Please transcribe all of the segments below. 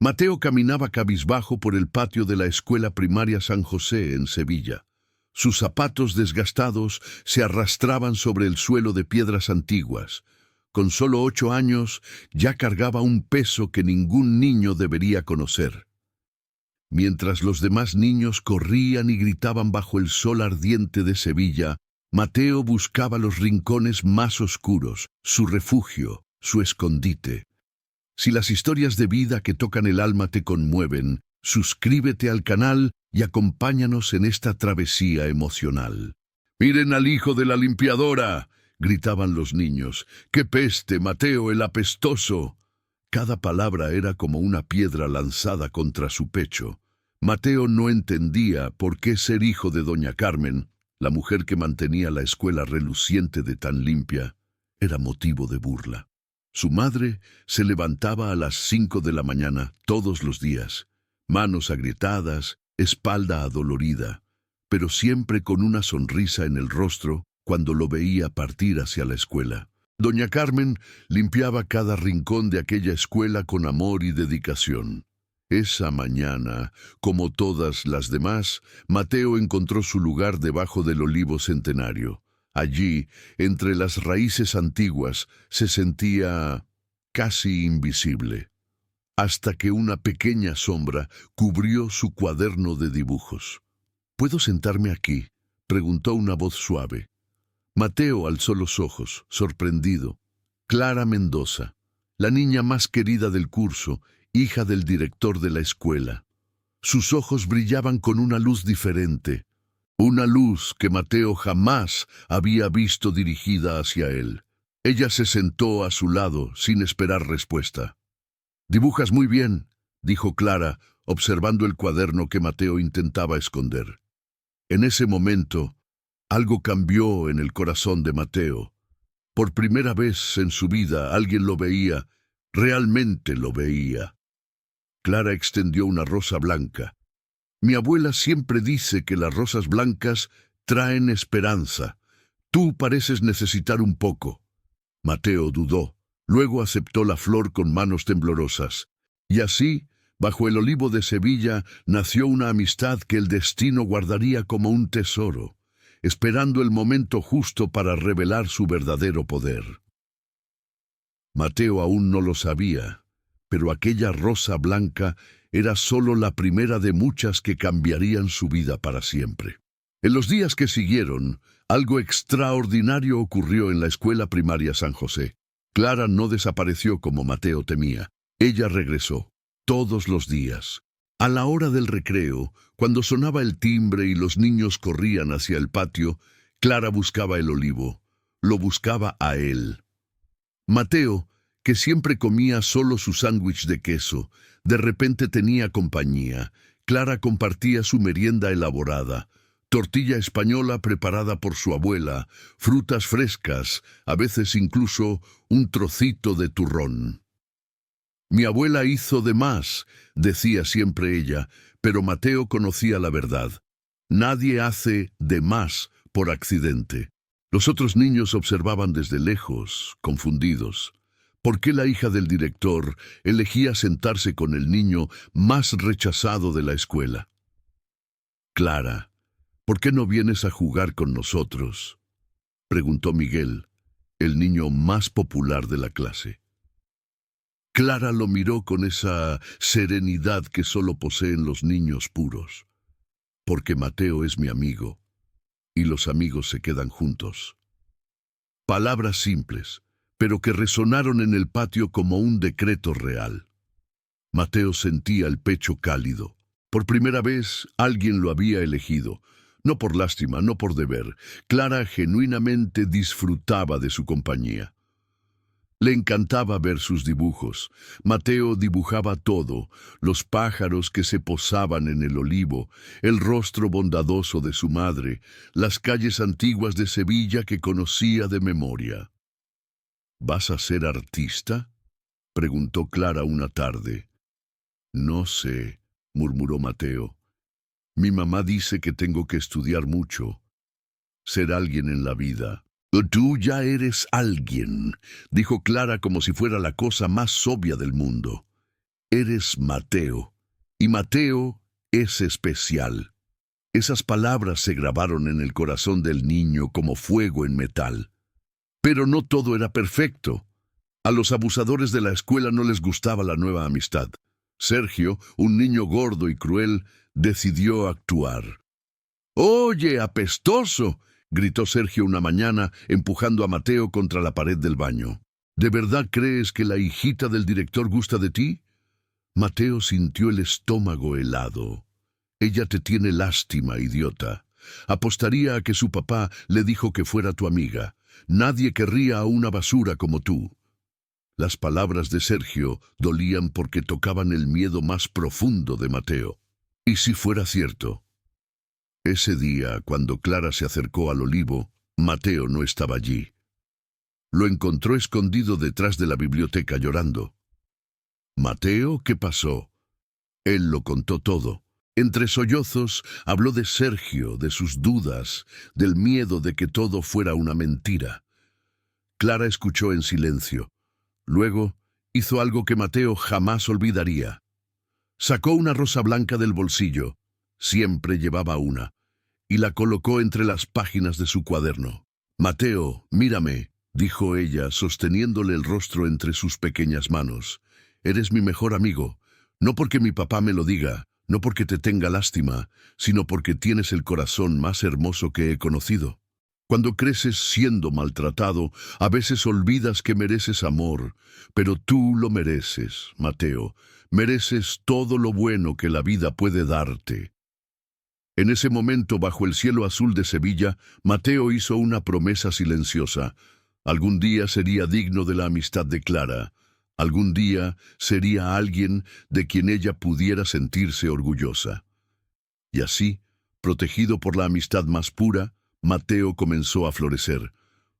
Mateo caminaba cabizbajo por el patio de la escuela primaria San José en Sevilla. Sus zapatos desgastados se arrastraban sobre el suelo de piedras antiguas. Con solo 8 años ya cargaba un peso que ningún niño debería conocer. Mientras los demás niños corrían y gritaban bajo el sol ardiente de Sevilla, Mateo buscaba los rincones más oscuros, su refugio, su escondite. Si las historias de vida que tocan el alma te conmueven, suscríbete al canal y acompáñanos en esta travesía emocional. ¡Miren al hijo de la limpiadora!, gritaban los niños. ¡Qué peste, Mateo el apestoso! Cada palabra era como una piedra lanzada contra su pecho. Mateo no entendía por qué ser hijo de doña Carmen, la mujer que mantenía la escuela reluciente de tan limpia, era motivo de burla. Su madre se levantaba a las 5 de la mañana todos los días, manos agrietadas, espalda adolorida, pero siempre con una sonrisa en el rostro cuando lo veía partir hacia la escuela. Doña Carmen limpiaba cada rincón de aquella escuela con amor y dedicación. Esa mañana, como todas las demás, Mateo encontró su lugar debajo del olivo centenario. Allí, entre las raíces antiguas, se sentía casi invisible, hasta que una pequeña sombra cubrió su cuaderno de dibujos. ¿Puedo sentarme aquí?, preguntó una voz suave. Mateo alzó los ojos, sorprendido. Clara Mendoza, la niña más querida del curso, hija del director de la escuela. Sus ojos brillaban con una luz diferente, una luz que Mateo jamás había visto dirigida hacia él. Ella se sentó a su lado sin esperar respuesta. «Dibujas muy bien», dijo Clara, observando el cuaderno que Mateo intentaba esconder. En ese momento, algo cambió en el corazón de Mateo. Por primera vez en su vida alguien lo veía, realmente lo veía. Clara extendió una rosa blanca. «Mi abuela siempre dice que las rosas blancas traen esperanza. Tú pareces necesitar un poco». Mateo dudó, luego aceptó la flor con manos temblorosas. Y así, bajo el olivo de Sevilla, nació una amistad que el destino guardaría como un tesoro, esperando el momento justo para revelar su verdadero poder. Mateo aún no lo sabía, pero aquella rosa blanca era solo la primera de muchas que cambiarían su vida para siempre. En los días que siguieron, algo extraordinario ocurrió en la escuela primaria San José. Clara no desapareció como Mateo temía. Ella regresó, todos los días. A la hora del recreo, cuando sonaba el timbre y los niños corrían hacia el patio, Clara buscaba el olivo. Lo buscaba a él. Mateo, que siempre comía solo su sándwich de queso, de repente tenía compañía. Clara compartía su merienda elaborada, tortilla española preparada por su abuela, frutas frescas, a veces incluso un trocito de turrón. «Mi abuela hizo de más», decía siempre ella, pero Mateo conocía la verdad. Nadie hace de más por accidente. Los otros niños observaban desde lejos, confundidos. ¿Por qué la hija del director elegía sentarse con el niño más rechazado de la escuela? «Clara, ¿por qué no vienes a jugar con nosotros?», preguntó Miguel, el niño más popular de la clase. Clara lo miró con esa serenidad que solo poseen los niños puros. «Porque Mateo es mi amigo, y los amigos se quedan juntos». Palabras simples, pero que resonaron en el patio como un decreto real. Mateo sentía el pecho cálido. Por primera vez alguien lo había elegido. No por lástima, no por deber. Clara genuinamente disfrutaba de su compañía. Le encantaba ver sus dibujos. Mateo dibujaba todo: los pájaros que se posaban en el olivo, el rostro bondadoso de su madre, las calles antiguas de Sevilla que conocía de memoria. «¿Vas a ser artista?», preguntó Clara una tarde. «No sé», murmuró Mateo. «Mi mamá dice que tengo que estudiar mucho, ser alguien en la vida». «Tú ya eres alguien», dijo Clara como si fuera la cosa más obvia del mundo. Eres Mateo, y Mateo es especial. Esas palabras se grabaron en el corazón del niño como fuego en metal. Pero no todo era perfecto. A los abusadores de la escuela no les gustaba la nueva amistad. Sergio, un niño gordo y cruel, decidió actuar. «¡Oye, apestoso!», gritó Sergio una mañana, empujando a Mateo contra la pared del baño. «¿De verdad crees que la hijita del director gusta de ti?». Mateo sintió el estómago helado. «Ella te tiene lástima, idiota. Apostaría a que su papá le dijo que fuera tu amiga. Nadie querría a una basura como tú». Las palabras de Sergio dolían porque tocaban el miedo más profundo de Mateo. ¿Y si fuera cierto? Ese día, cuando Clara se acercó al olivo, Mateo no estaba allí. Lo encontró escondido detrás de la biblioteca llorando. «Mateo, ¿qué pasó?». Él lo contó todo. Entre sollozos habló de Sergio, de sus dudas, del miedo de que todo fuera una mentira. Clara escuchó en silencio. Luego hizo algo que Mateo jamás olvidaría. Sacó una rosa blanca del bolsillo, siempre llevaba una, y la colocó entre las páginas de su cuaderno. «Mateo, mírame», dijo ella, sosteniéndole el rostro entre sus pequeñas manos. «Eres mi mejor amigo, no porque mi papá me lo diga, no porque te tenga lástima, sino porque tienes el corazón más hermoso que he conocido. Cuando creces siendo maltratado, a veces olvidas que mereces amor, pero tú lo mereces, Mateo. Mereces todo lo bueno que la vida puede darte». En ese momento, bajo el cielo azul de Sevilla, Mateo hizo una promesa silenciosa. Algún día sería digno de la amistad de Clara. Algún día sería alguien de quien ella pudiera sentirse orgullosa. Y así, protegido por la amistad más pura, Mateo comenzó a florecer.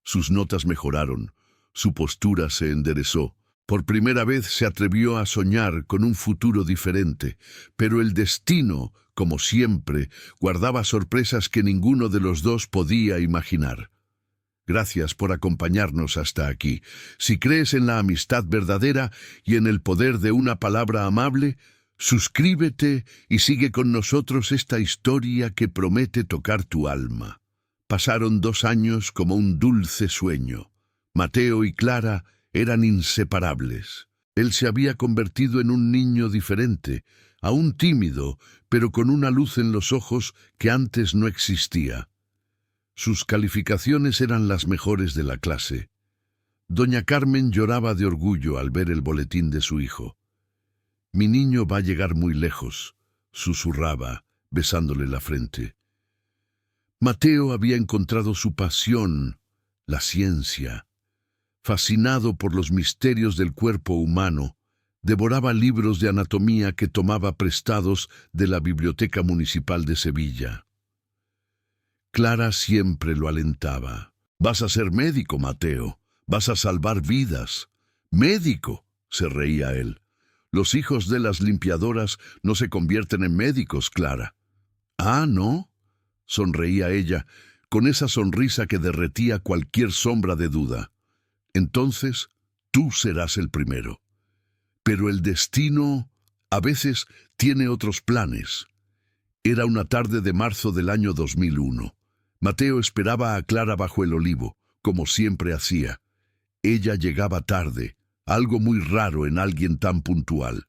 Sus notas mejoraron, su postura se enderezó. Por primera vez se atrevió a soñar con un futuro diferente, pero el destino, como siempre, guardaba sorpresas que ninguno de los dos podía imaginar. Gracias por acompañarnos hasta aquí. Si crees en la amistad verdadera y en el poder de una palabra amable, suscríbete y sigue con nosotros esta historia que promete tocar tu alma. Pasaron 2 años como un dulce sueño. Mateo y Clara eran inseparables. Él se había convertido en un niño diferente, aún tímido, pero con una luz en los ojos que antes no existía. Sus calificaciones eran las mejores de la clase. Doña Carmen lloraba de orgullo al ver el boletín de su hijo. «Mi niño va a llegar muy lejos», susurraba, besándole la frente. Mateo había encontrado su pasión, la ciencia. Fascinado por los misterios del cuerpo humano, devoraba libros de anatomía que tomaba prestados de la Biblioteca Municipal de Sevilla. Clara siempre lo alentaba. «Vas a ser médico, Mateo. Vas a salvar vidas». «¿Médico?», se reía él. «Los hijos de las limpiadoras no se convierten en médicos, Clara». «Ah, ¿no?», sonreía ella, con esa sonrisa que derretía cualquier sombra de duda. «Entonces, tú serás el primero». Pero el destino a veces tiene otros planes. Era una tarde de marzo del año 2001. Mateo esperaba a Clara bajo el olivo, como siempre hacía. Ella llegaba tarde, algo muy raro en alguien tan puntual.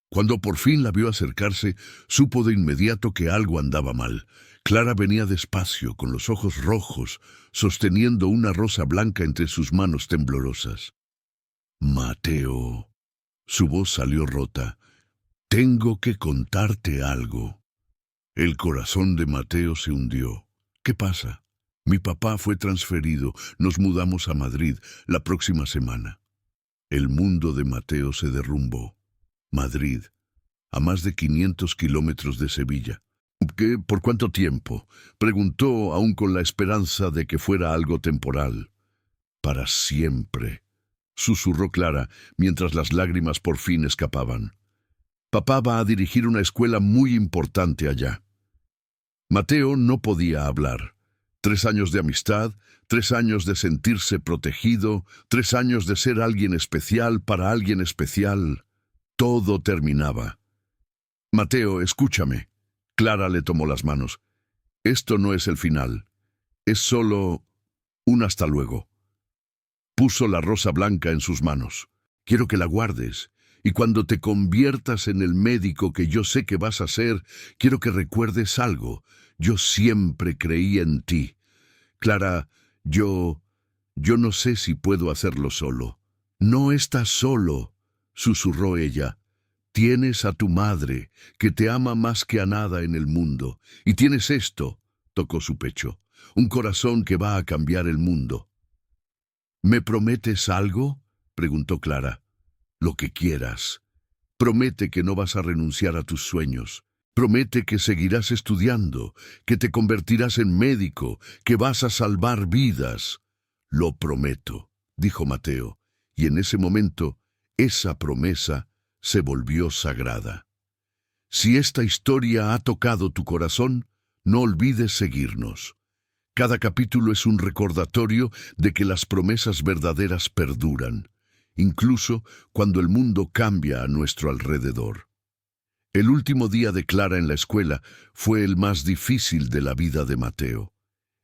Cuando por fin la vio acercarse, supo de inmediato que algo andaba mal. Clara venía despacio, con los ojos rojos, sosteniendo una rosa blanca entre sus manos temblorosas. «Mateo», su voz salió rota, «tengo que contarte algo». El corazón de Mateo se hundió. «¿Qué pasa?». «Mi papá fue transferido. Nos mudamos a Madrid la próxima semana». El mundo de Mateo se derrumbó. Madrid, a más de 500 kilómetros de Sevilla. «¿Qué? ¿Por cuánto tiempo?», preguntó, aún con la esperanza de que fuera algo temporal. «Para siempre», susurró Clara, mientras las lágrimas por fin escapaban. «Papá va a dirigir una escuela muy importante allá». Mateo no podía hablar. 3 años de amistad, 3 años de sentirse protegido, 3 años de ser alguien especial para alguien especial. Todo terminaba. Mateo, escúchame. Clara le tomó las manos. Esto no es el final. Es solo un hasta luego. Puso la rosa blanca en sus manos. Quiero que la guardes. Y cuando te conviertas en el médico que yo sé que vas a ser, quiero que recuerdes algo. Yo siempre creí en ti. Clara, yo no sé si puedo hacerlo solo. No estás solo, susurró ella. Tienes a tu madre, que te ama más que a nada en el mundo. Y tienes esto, tocó su pecho, un corazón que va a cambiar el mundo. ¿Me prometes algo?, preguntó Clara. Lo que quieras. Promete que no vas a renunciar a tus sueños. Promete que seguirás estudiando, que te convertirás en médico, que vas a salvar vidas. Lo prometo, dijo Mateo, y en ese momento, esa promesa se volvió sagrada. Si esta historia ha tocado tu corazón, no olvides seguirnos. Cada capítulo es un recordatorio de que las promesas verdaderas perduran, incluso cuando el mundo cambia a nuestro alrededor. El último día de Clara en la escuela fue el más difícil de la vida de Mateo.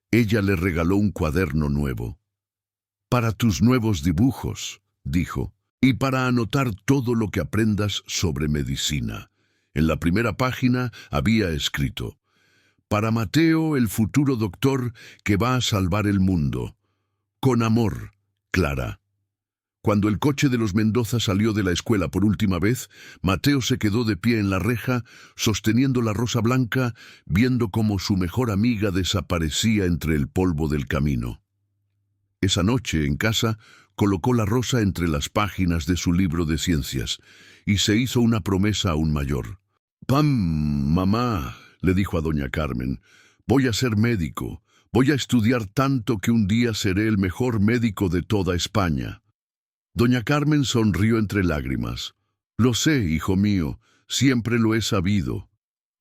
Ella le regaló un cuaderno nuevo. Para tus nuevos dibujos, dijo, y para anotar todo lo que aprendas sobre medicina. En la primera página había escrito: para Mateo, el futuro doctor que va a salvar el mundo. Con amor, Clara. Cuando el coche de los Mendoza salió de la escuela por última vez, Mateo se quedó de pie en la reja, sosteniendo la rosa blanca, viendo cómo su mejor amiga desaparecía entre el polvo del camino. Esa noche, en casa, colocó la rosa entre las páginas de su libro de ciencias y se hizo una promesa aún mayor. Mamá, le dijo a doña Carmen, voy a ser médico, voy a estudiar tanto que un día seré el mejor médico de toda España. Doña Carmen sonrió entre lágrimas. Lo sé, hijo mío, siempre lo he sabido.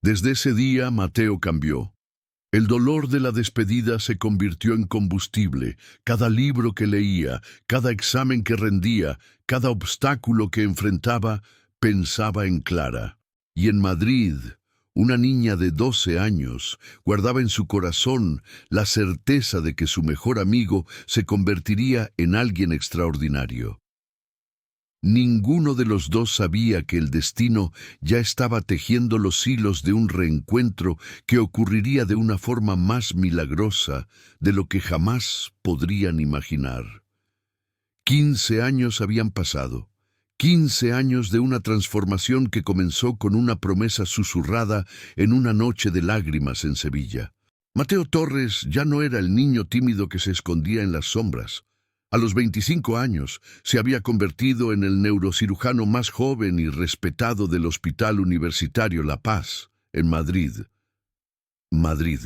Desde ese día Mateo cambió. El dolor de la despedida se convirtió en combustible. Cada libro que leía, cada examen que rendía, cada obstáculo que enfrentaba, pensaba en Clara. Y en Madrid, una niña de 12 años guardaba en su corazón la certeza de que su mejor amigo se convertiría en alguien extraordinario. Ninguno de los dos sabía que el destino ya estaba tejiendo los hilos de un reencuentro que ocurriría de una forma más milagrosa de lo que jamás podrían imaginar. 15 años habían pasado. 15 años de una transformación que comenzó con una promesa susurrada en una noche de lágrimas en Sevilla. Mateo Torres ya no era el niño tímido que se escondía en las sombras. A los 25 años se había convertido en el neurocirujano más joven y respetado del Hospital Universitario La Paz, en Madrid. Madrid,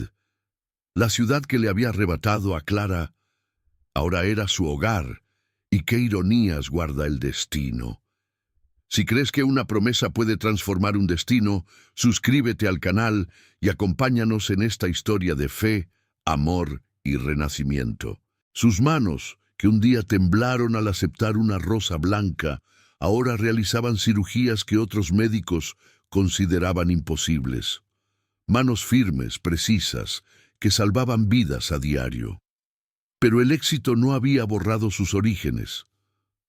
la ciudad que le había arrebatado a Clara, ahora era su hogar, y qué ironías guarda el destino. Si crees que una promesa puede transformar un destino, suscríbete al canal y acompáñanos en esta historia de fe, amor y renacimiento. Sus manos, que un día temblaron al aceptar una rosa blanca, ahora realizaban cirugías que otros médicos consideraban imposibles. Manos firmes, precisas, que salvaban vidas a diario. Pero el éxito no había borrado sus orígenes.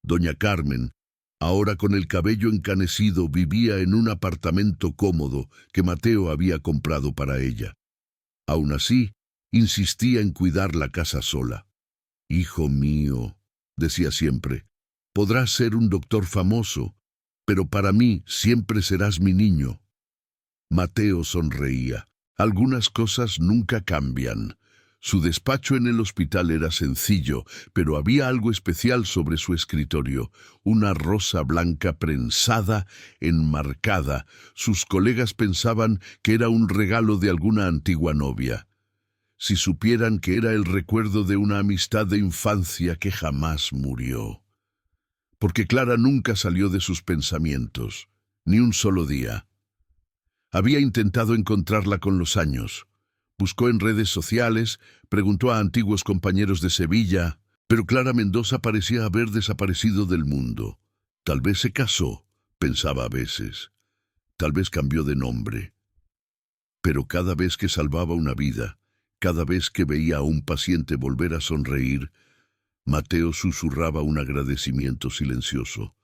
Doña Carmen, ahora con el cabello encanecido, vivía en un apartamento cómodo que Mateo había comprado para ella. Aún así, insistía en cuidar la casa sola. Hijo mío, decía siempre, podrás ser un doctor famoso, pero para mí siempre serás mi niño. Mateo sonreía. Algunas cosas nunca cambian. Su despacho en el hospital era sencillo, pero había algo especial sobre su escritorio, una rosa blanca prensada, enmarcada. Sus colegas pensaban que era un regalo de alguna antigua novia. Si supieran que era el recuerdo de una amistad de infancia que jamás murió. Porque Clara nunca salió de sus pensamientos, ni un solo día. Había intentado encontrarla con los años. Buscó en redes sociales, preguntó a antiguos compañeros de Sevilla, pero Clara Mendoza parecía haber desaparecido del mundo. Tal vez se casó, pensaba a veces. Tal vez cambió de nombre. Pero cada vez que salvaba una vida, cada vez que veía a un paciente volver a sonreír, Mateo susurraba un agradecimiento silencioso.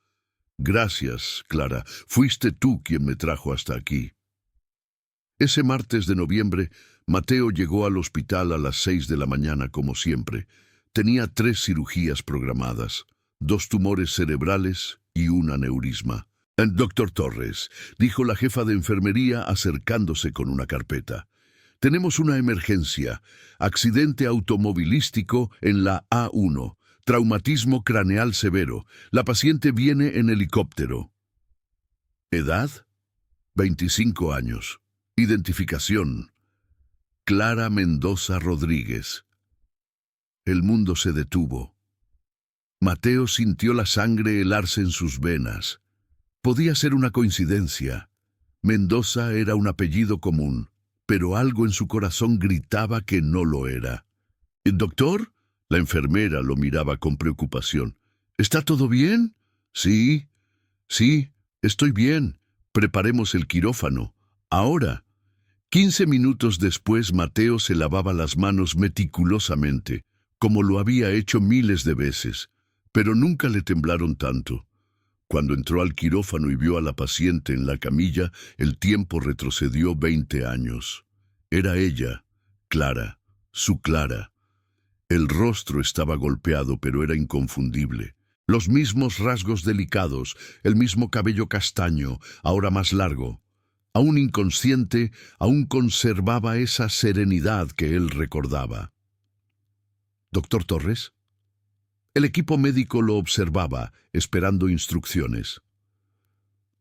Gracias, Clara. Fuiste tú quien me trajo hasta aquí. Ese martes de noviembre, Mateo llegó al hospital a las 6 de la mañana como siempre. Tenía 3 cirugías programadas, 2 tumores cerebrales y un aneurisma. Doctor Torres, dijo la jefa de enfermería acercándose con una carpeta. Tenemos una emergencia. Accidente automovilístico en la A1. Traumatismo craneal severo. La paciente viene en helicóptero. ¿Edad? 25 años. Identificación. Clara Mendoza Rodríguez. El mundo se detuvo. Mateo sintió la sangre helarse en sus venas. Podía ser una coincidencia. Mendoza era un apellido común, pero algo en su corazón gritaba que no lo era. ¿Doctor? La enfermera lo miraba con preocupación. ¿Está todo bien? Sí, estoy bien. Preparemos el quirófano. Ahora. 15 minutos después, Mateo se lavaba las manos meticulosamente, como lo había hecho miles de veces, pero nunca le temblaron tanto. Cuando entró al quirófano y vio a la paciente en la camilla, el tiempo retrocedió 20 años. Era ella, Clara, su Clara. El rostro estaba golpeado, pero era inconfundible. Los mismos rasgos delicados, el mismo cabello castaño, ahora más largo. Aún inconsciente, aún conservaba esa serenidad que él recordaba. ¿Doctor Torres? El equipo médico lo observaba, esperando instrucciones.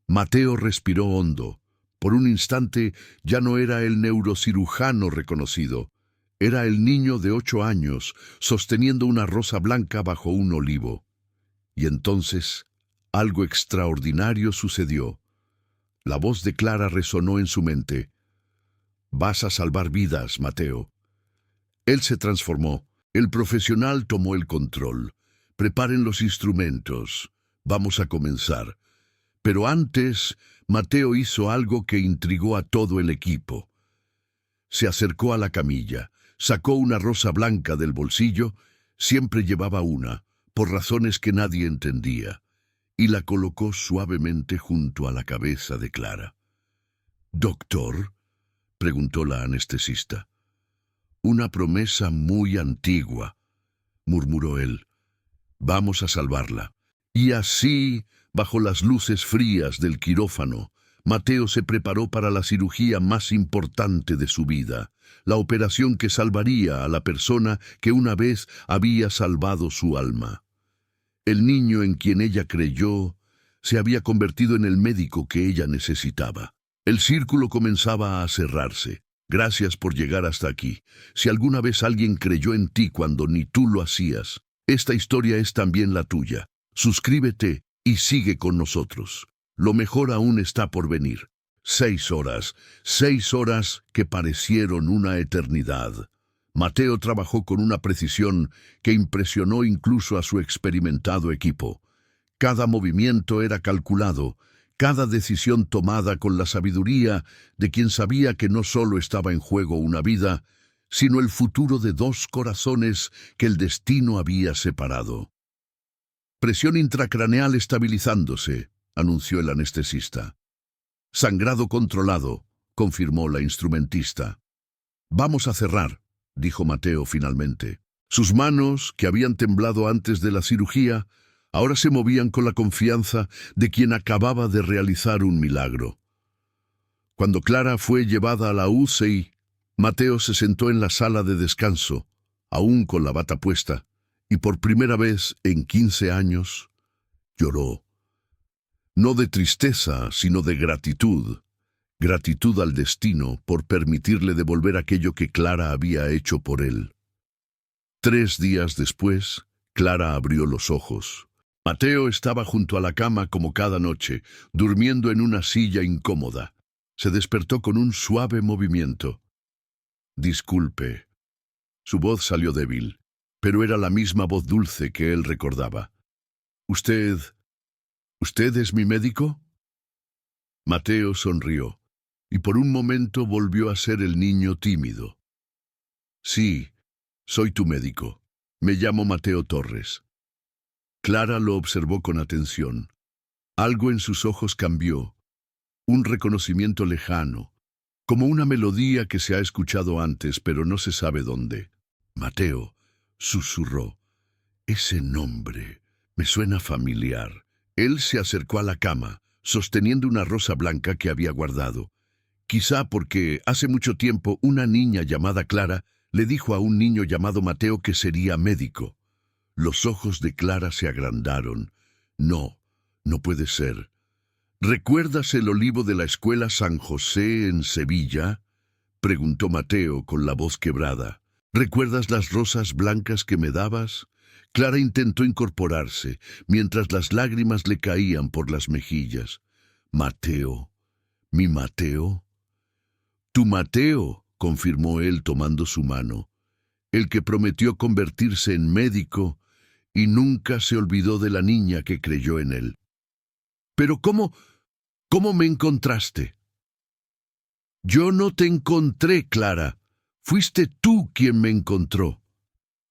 Mateo respiró hondo. Por un instante ya no era el neurocirujano reconocido. Era el niño de 8 años, sosteniendo una rosa blanca bajo un olivo. Y entonces, algo extraordinario sucedió. La voz de Clara resonó en su mente. «Vas a salvar vidas, Mateo». Él se transformó. El profesional tomó el control. «Preparen los instrumentos. Vamos a comenzar». Pero antes, Mateo hizo algo que intrigó a todo el equipo. Se acercó a la camilla, sacó una rosa blanca del bolsillo, siempre llevaba una, por razones que nadie entendía, y la colocó suavemente junto a la cabeza de Clara. «¿Doctor?», preguntó la anestesista. «Una promesa muy antigua», murmuró él. «Vamos a salvarla». Y así, bajo las luces frías del quirófano, Mateo se preparó para la cirugía más importante de su vida, la operación que salvaría a la persona que una vez había salvado su alma. El niño en quien ella creyó se había convertido en el médico que ella necesitaba. El círculo comenzaba a cerrarse. Gracias por llegar hasta aquí. Si alguna vez alguien creyó en ti cuando ni tú lo hacías, esta historia es también la tuya. Suscríbete y sigue con nosotros. Lo mejor aún está por venir. 6 horas que parecieron una eternidad. Mateo trabajó con una precisión que impresionó incluso a su experimentado equipo. Cada movimiento era calculado, cada decisión tomada con la sabiduría de quien sabía que no solo estaba en juego una vida, sino el futuro de 2 corazones que el destino había separado. «Presión intracraneal estabilizándose», anunció el anestesista. «Sangrado controlado», confirmó la instrumentista. «Vamos a cerrar», dijo Mateo finalmente. Sus manos, que habían temblado antes de la cirugía, ahora se movían con la confianza de quien acababa de realizar un milagro. Cuando Clara fue llevada a la UCI, Mateo se sentó en la sala de descanso, aún con la bata puesta, y por primera vez en 15 años lloró. No de tristeza, sino de gratitud. Gratitud al destino por permitirle devolver aquello que Clara había hecho por él. 3 días después, Clara abrió los ojos. Mateo estaba junto a la cama como cada noche, durmiendo en una silla incómoda. Se despertó con un suave movimiento. «Disculpe». Su voz salió débil, pero era la misma voz dulce que él recordaba. ¿Usted es mi médico?». Mateo sonrió, y por un momento volvió a ser el niño tímido. Sí, soy tu médico. Me llamo Mateo Torres. Clara lo observó con atención. Algo en sus ojos cambió, un reconocimiento lejano, como una melodía que se ha escuchado antes, pero no se sabe dónde. Mateo susurró. Ese nombre me suena familiar. Él se acercó a la cama, sosteniendo una rosa blanca que había guardado. Quizá porque hace mucho tiempo una niña llamada Clara le dijo a un niño llamado Mateo que sería médico. Los ojos de Clara se agrandaron. No, no puede ser. ¿Recuerdas el olivo de la escuela San José en Sevilla? Preguntó Mateo con la voz quebrada. ¿Recuerdas las rosas blancas que me dabas? Clara intentó incorporarse, mientras las lágrimas le caían por las mejillas. Mateo, mi Mateo. Tu Mateo, confirmó él tomando su mano, el que prometió convertirse en médico y nunca se olvidó de la niña que creyó en él. Pero ¿cómo me encontraste? Yo no te encontré, Clara. Fuiste tú quien me encontró.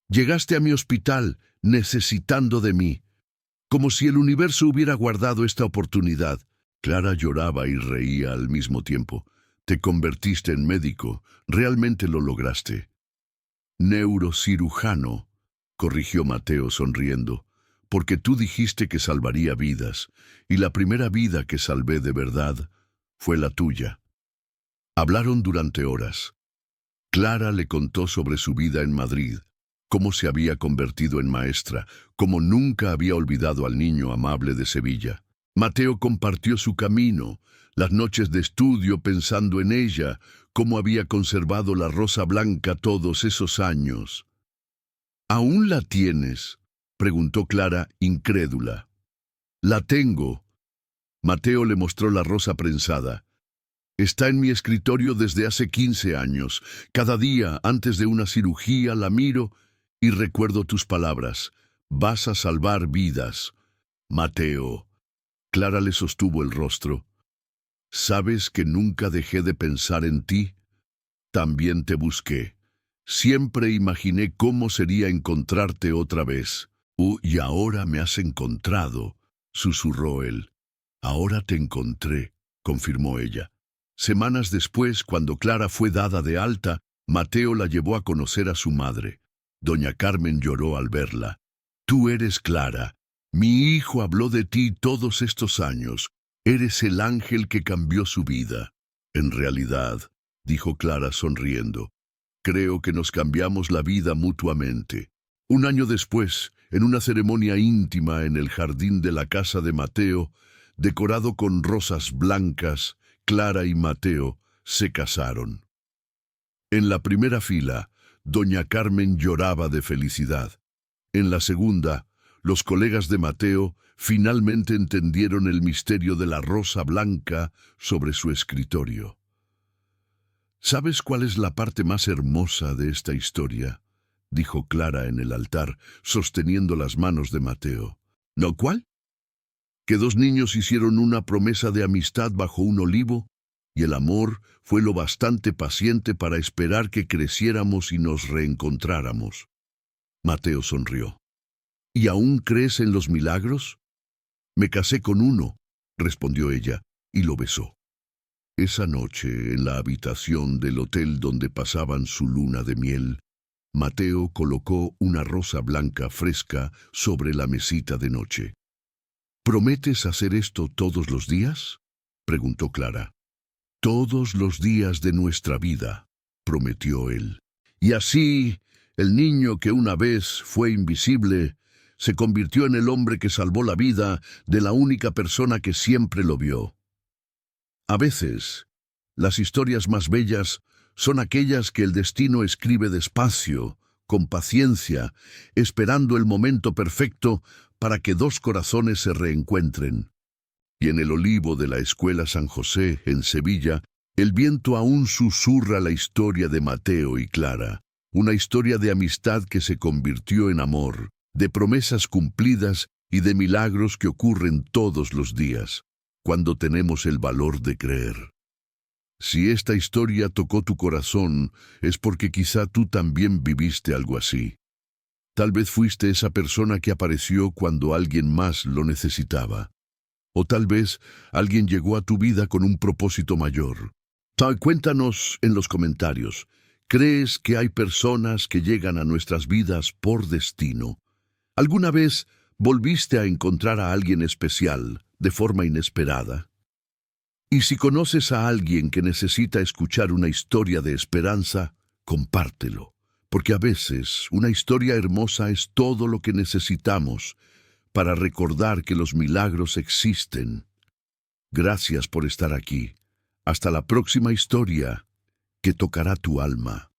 Llegaste a mi hospital necesitando de mí, como si el universo hubiera guardado esta oportunidad. Clara lloraba y reía al mismo tiempo. Te convertiste en médico, realmente lo lograste. Neurocirujano, corrigió Mateo sonriendo, porque tú dijiste que salvaría vidas, y la primera vida que salvé de verdad fue la tuya. Hablaron durante horas. Clara le contó sobre su vida en Madrid, cómo se había convertido en maestra, cómo nunca había olvidado al niño amable de Sevilla. Mateo compartió su camino, las noches de estudio pensando en ella, cómo había conservado la rosa blanca todos esos años. ¿Aún la tienes?, preguntó Clara, incrédula. La tengo. Mateo le mostró la rosa prensada. Está en mi escritorio desde hace 15 años. Cada día, antes de una cirugía, la miro y recuerdo tus palabras. Vas a salvar vidas. Mateo. Clara le sostuvo el rostro. ¿Sabes que nunca dejé de pensar en ti? También te busqué. Siempre imaginé cómo sería encontrarte otra vez. Y ahora me has encontrado, susurró él. Ahora te encontré, confirmó ella. Semanas después, cuando Clara fue dada de alta, Mateo la llevó a conocer a su madre. Doña Carmen lloró al verla. Tú eres Clara. Mi hijo habló de ti todos estos años. Eres el ángel que cambió su vida. En realidad, dijo Clara sonriendo, creo que nos cambiamos la vida mutuamente. Un año después, en una ceremonia íntima en el jardín de la casa de Mateo, decorado con rosas blancas, Clara y Mateo se casaron. En la primera fila, doña Carmen lloraba de felicidad. En la segunda, los colegas de Mateo finalmente entendieron el misterio de la rosa blanca sobre su escritorio. ¿Sabes cuál es la parte más hermosa de esta historia?, dijo Clara en el altar, sosteniendo las manos de Mateo. ¿No cuál? Que dos niños hicieron una promesa de amistad bajo un olivo, y el amor fue lo bastante paciente para esperar que creciéramos y nos reencontráramos. Mateo sonrió. ¿Y aún crees en los milagros? Me casé con uno, respondió ella, y lo besó. Esa noche, en la habitación del hotel donde pasaban su luna de miel, Mateo colocó una rosa blanca fresca sobre la mesita de noche. ¿Prometes hacer esto todos los días?, preguntó Clara. Todos los días de nuestra vida, prometió él. Y así, el niño que una vez fue invisible, se convirtió en el hombre que salvó la vida de la única persona que siempre lo vio. A veces, las historias más bellas son aquellas que el destino escribe despacio, con paciencia, esperando el momento perfecto para que dos corazones se reencuentren. Y en el olivo de la escuela San José, en Sevilla, el viento aún susurra la historia de Mateo y Clara, una historia de amistad que se convirtió en amor, de promesas cumplidas y de milagros que ocurren todos los días. cuando tenemos el valor de creer. Si esta historia tocó tu corazón, es porque quizá tú también viviste algo así. Tal vez fuiste esa persona que apareció cuando alguien más lo necesitaba. O tal vez alguien llegó a tu vida con un propósito mayor. Cuéntanos en los comentarios, ¿crees que hay personas que llegan a nuestras vidas por destino? ¿Alguna vez volviste a encontrar a alguien especial de forma inesperada? Y si conoces a alguien que necesita escuchar una historia de esperanza, compártelo, porque a veces una historia hermosa es todo lo que necesitamos para recordar que los milagros existen. Gracias por estar aquí. Hasta la próxima historia que tocará tu alma.